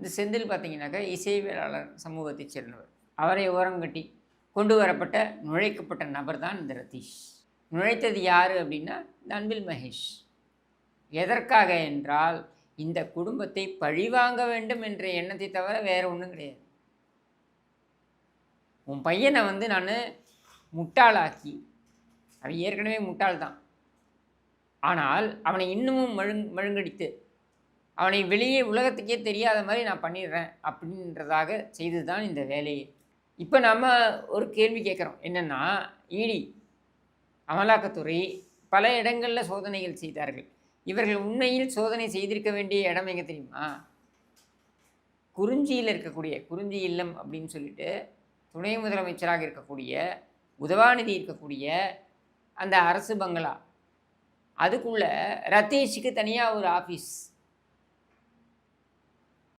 இந்த செந்தில் பார்த்தீங்கன்னாக்கா இசைவியலாளர் சமூகத்தைச் சேர்ந்தவர். அவரை ஓரங்கட்டி கொண்டு வரப்பட்ட நுழைக்கப்பட்ட நபர் தான் இந்த ரதீஷ். நுழைத்தது யார் அப்படின்னா இந்த அன்பில் மகேஷ். எதற்காக என்றால் இந்த குடும்பத்தை பழிவாங்க வேண்டும் என்ற எண்ணத்தை தவிர வேறு ஒன்றும் கிடையாது. உன் பையனை நான் முட்டாளாக்கி, அவன் ஏற்கனவே முட்டாள் தான், ஆனால் அவனை இன்னமும் மழுங்கடித்து அவனை வெளியே உலகத்துக்கே தெரியாத மாதிரி நான் பண்ணிடுறேன் அப்படின்றதாக செய்து தான் இந்த வேலையை. இப்போ நம்ம ஒரு கேள்வி கேட்குறோம், என்னென்னா இடி அமலாக்கத்துறை பல இடங்களில் சோதனைகள் செய்தார்கள். இவர்கள் உண்மையில் சோதனை செய்திருக்க வேண்டிய இடம் எங்கே தெரியுமா? குறிஞ்சியில் இருக்கக்கூடிய குறிஞ்சி இல்லம் அப்படின்னு சொல்லிட்டு துணை முதலமைச்சராக இருக்கக்கூடிய உதவாநிதி இருக்கக்கூடிய அந்த அரசு பங்களா, அதுக்குள்ளே ரதீஷுக்கு தனியாக ஒரு ஆஃபீஸ்,